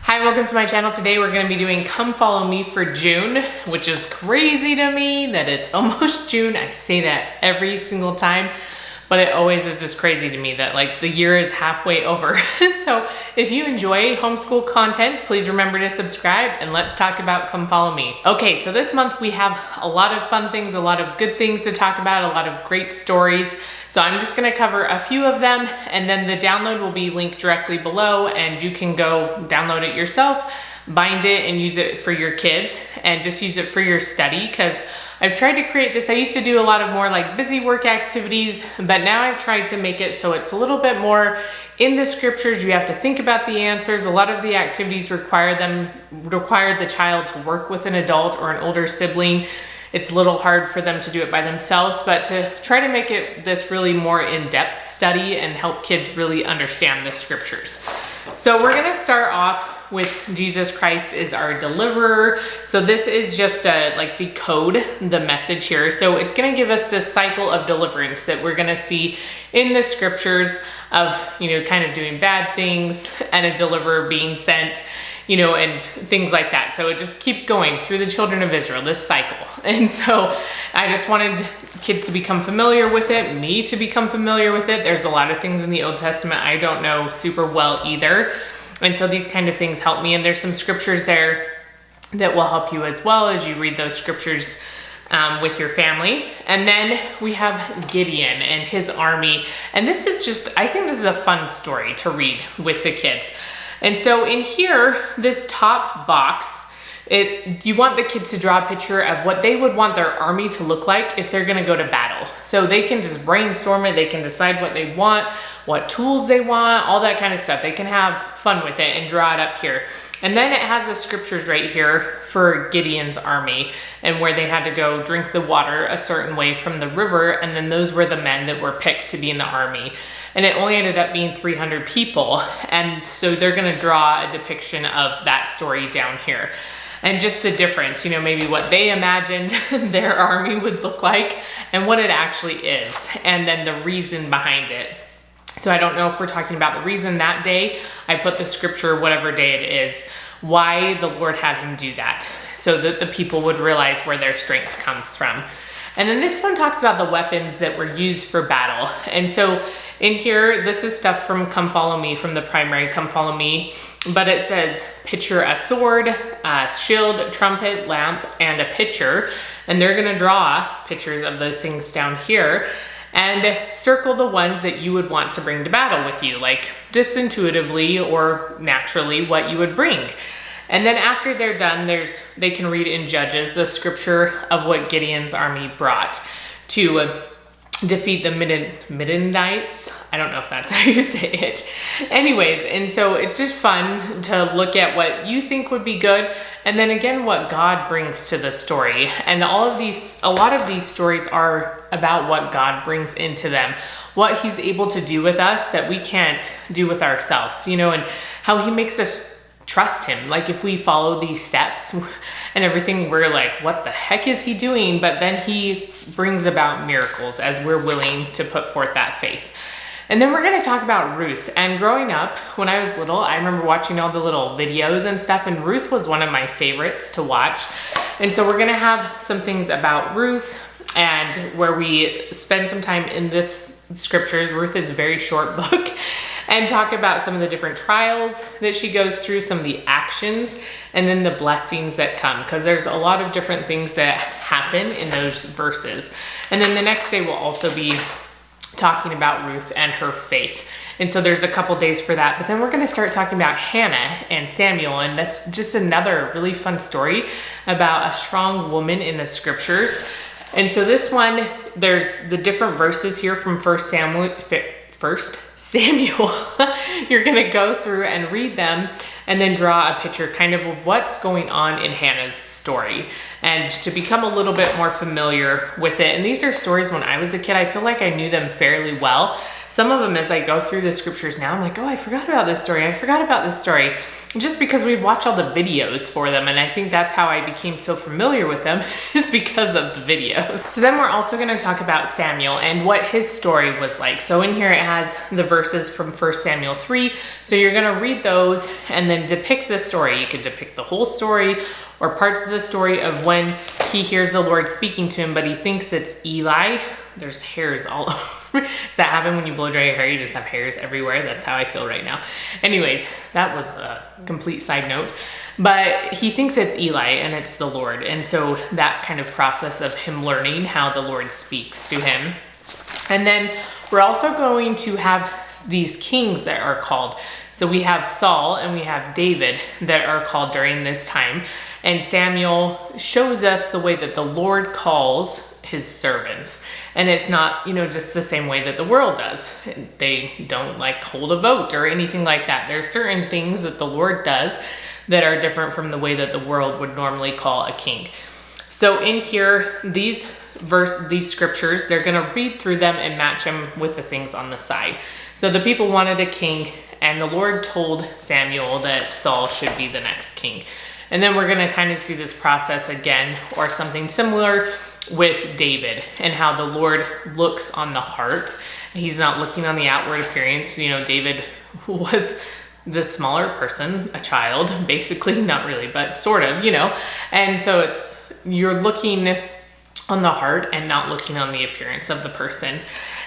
Hi, welcome to my channel. Today we're going to be doing Come Follow Me for June, which is crazy to me that it's almost June. I say that every single time, but it always is just crazy to me that like the year is halfway over. So if you enjoy homeschool content, please remember to subscribe and let's talk about Come Follow Me. Okay, so this month we have a lot of fun things, a lot of good things to talk about, a lot of great stories. So I'm just gonna cover a few of them, and then the download will be linked directly below and you can go download it yourself, bind it and use it for your kids and just use it for your study, because I've tried to create this. I used to do a lot of more like busy work activities, but now I've tried to make it so it's a little bit more in the scriptures. You have to think about the answers. A lot of the activities require the child to work with an adult or an older sibling. It's a little hard for them to do it by themselves, but to try to make it this really more in-depth study and help kids really understand the scriptures. So we're gonna start off with Jesus Christ is our deliverer. So this is just to like decode the message here. So it's gonna give us this cycle of deliverance that we're gonna see in the scriptures of, kind of doing bad things and a deliverer being sent, and things like that. So it just keeps going through the children of Israel, this cycle. And so I just wanted kids to become familiar with it, me to become familiar with it. There's a lot of things in the Old Testament I don't know super well either. And so these kind of things help me. And there's some scriptures there that will help you as well as you read those scriptures with your family. And then we have Gideon and his army. And this is just, I think this is a fun story to read with the kids. And so in here, this top box, you want the kids to draw a picture of what they would want their army to look like if they're gonna go to battle. So they can just brainstorm it, they can decide what they want, what tools they want, all that kind of stuff. They can have fun with it and draw it up here. And then it has the scriptures right here for Gideon's army and where they had to go drink the water a certain way from the river. And then those were the men that were picked to be in the army. And it only ended up being 300 people. And so they're gonna draw a depiction of that story down here. And just the difference, maybe what they imagined their army would look like and what it actually is. And then the reason behind it. So I don't know if we're talking about the reason that day. I put the scripture, whatever day it is, why the Lord had him do that, so that the people would realize where their strength comes from. And then this one talks about the weapons that were used for battle. And so in here, this is stuff from Come Follow Me, from the primary Come Follow Me, but it says picture a sword, a shield, trumpet, lamp, and a pitcher. And they're gonna draw pictures of those things down here and circle the ones that you would want to bring to battle with you, like just intuitively or naturally what you would bring. And then after they're done, they can read in Judges the scripture of what Gideon's army brought to defeat the Midianites. I don't know if that's how you say it. Anyways, and so it's just fun to look at what you think would be good, and then again what God brings to the story. And a lot of these stories are about what God brings into them, what he's able to do with us that we can't do with ourselves, and how he makes us trust him. Like if we follow these steps and everything, we're like, what the heck is he doing? But then he brings about miracles as we're willing to put forth that faith. And then we're gonna talk about Ruth. And growing up, when I was little, I remember watching all the little videos and stuff, and Ruth was one of my favorites to watch. And so we're gonna have some things about Ruth and where we spend some time in this scriptures. Ruth is a very short book. And talk about some of the different trials that she goes through, some of the actions, and then the blessings that come, because there's a lot of different things that happen in those verses. And then the next day we'll also be talking about Ruth and her faith. And so there's a couple days for that, but then we're gonna start talking about Hannah and Samuel, and that's just another really fun story about a strong woman in the scriptures. And so this one, there's the different verses here from First Samuel. You're gonna go through and read them and then draw a picture kind of what's going on in Hannah's story and to become a little bit more familiar with it. And these are stories when I was a kid, I feel like I knew them fairly well. some of them, as I go through the scriptures now, I'm like, oh, I forgot about this story. I forgot about this story. Just because we'd watch all the videos for them. And I think that's how I became so familiar with them, is because of the videos. So then we're also going to talk about Samuel and what his story was like. So in here it has the verses from 1 Samuel 3. So you're going to read those and then depict the story. You could depict the whole story or parts of the story of when he hears the Lord speaking to him, but he thinks it's Eli. There's hairs all over. Does that happen when you blow dry your hair? You just have hairs everywhere. That's how I feel right now. Anyways, that was a complete side note. But he thinks it's Eli and it's the Lord. And so that kind of process of him learning how the Lord speaks to him. And then we're also going to have these kings that are called. So we have Saul and we have David that are called during this time. And Samuel shows us the way that the Lord calls his servants. And it's not, just the same way that the world does. They don't like hold a vote or anything like that. There's certain things that the Lord does that are different from the way that the world would normally call a king. So in here, these scriptures, they're going to read through them and match them with the things on the side. So the people wanted a king, and the Lord told Samuel that Saul should be the next king. And then we're going to kind of see this process again, or something similar, with David and how the Lord looks on the heart. He's not looking on the outward appearance. David was the smaller person, a child, basically, not really, but sort of, And so you're looking on the heart and not looking on the appearance of the person.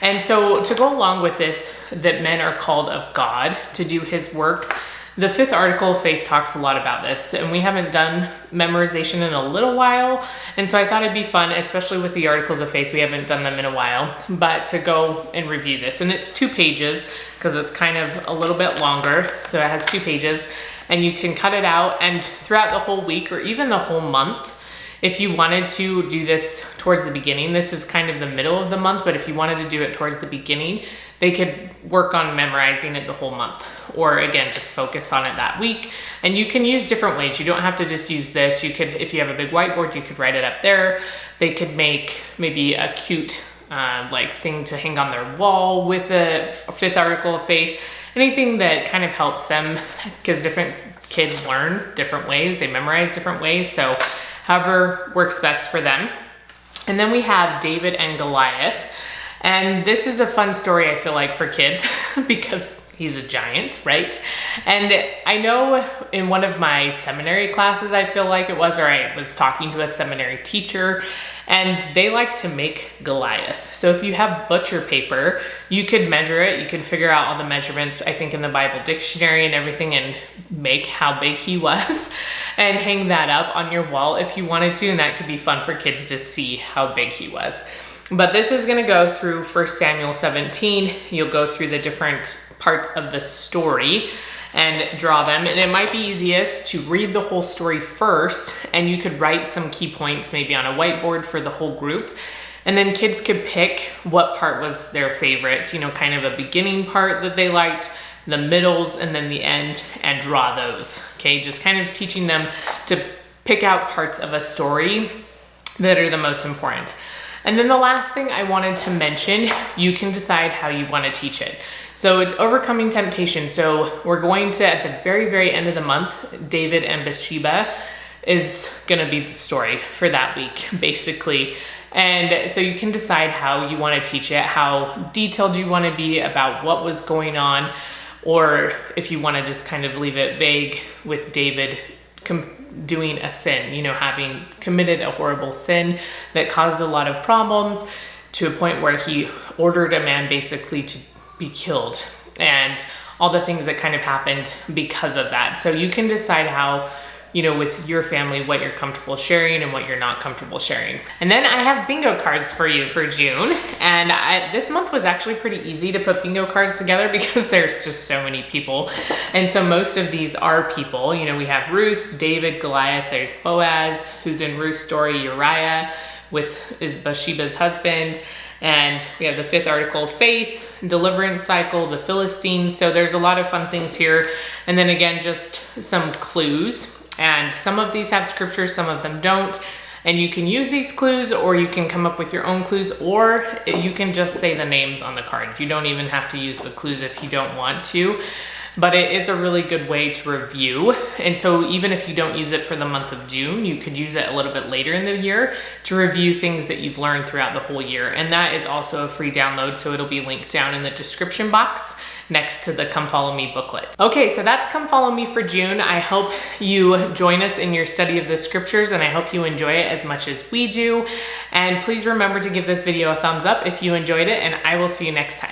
And so to go along with this, that men are called of God to do his work, the 5th article of faith talks a lot about this, and we haven't done memorization in a little while, and so I thought it'd be fun, especially with the articles of faith. We haven't done them in a while, but to go and review this. And it's 2 pages because it's kind of a little bit longer, so it has 2 pages, and you can cut it out, and throughout the whole week or even the whole month, if you wanted to do this towards the beginning, this is kind of the middle of the month, but if you wanted to do it towards the beginning, they could work on memorizing it the whole month, or again, just focus on it that week. And you can use different ways. You don't have to just use this. You could, if you have a big whiteboard, you could write it up there. They could make maybe a cute thing to hang on their wall with the 5th article of faith, anything that kind of helps them, because different kids learn different ways. They memorize different ways. So however works best for them. And then we have David and Goliath. And this is a fun story, I feel like, for kids because he's a giant, right? And I know in one of my seminary classes, I feel like it was, or I was talking to a seminary teacher, and they like to make Goliath. So if you have butcher paper, you could measure it. You can figure out all the measurements, I think, in the Bible dictionary and everything, and make how big he was and hang that up on your wall if you wanted to. And that could be fun for kids to see how big he was. But this is going to go through 1 Samuel 17. You'll go through the different parts of the story and draw them. And it might be easiest to read the whole story first, and you could write some key points maybe on a whiteboard for the whole group. And then kids could pick what part was their favorite, kind of a beginning part that they liked, the middles, and then the end, and draw those. Okay, just kind of teaching them to pick out parts of a story that are the most important. And then the last thing I wanted to mention, you can decide how you want to teach it. So it's overcoming temptation. So we're going to, at the very, very end of the month, David and Bathsheba is going to be the story for that week, basically. And so you can decide how you want to teach it, how detailed you want to be about what was going on, or if you want to just kind of leave it vague with David doing a sin, having committed a horrible sin that caused a lot of problems to a point where he ordered a man basically to be killed, and all the things that kind of happened because of that. So you can decide how, with your family, what you're comfortable sharing and what you're not comfortable sharing. And then I have bingo cards for you for June. And this month was actually pretty easy to put bingo cards together because there's just so many people. And so most of these are people. We have Ruth, David, Goliath, there's Boaz, who's in Ruth's story, Uriah, is Bathsheba's husband. And we have the 5th article of faith, deliverance cycle, the Philistines. So there's a lot of fun things here. And then again, just some clues. And some of these have scriptures, some of them don't. And you can use these clues, or you can come up with your own clues, or you can just say the names on the card. You don't even have to use the clues if you don't want to. But it is a really good way to review. And so even if you don't use it for the month of June, you could use it a little bit later in the year to review things that you've learned throughout the whole year. And that is also a free download, so it'll be linked down in the description box next to the Come Follow Me booklet. Okay, so that's Come Follow Me for June. I hope you join us in your study of the scriptures, and I hope you enjoy it as much as we do. And please remember to give this video a thumbs up if you enjoyed it, and I will see you next time.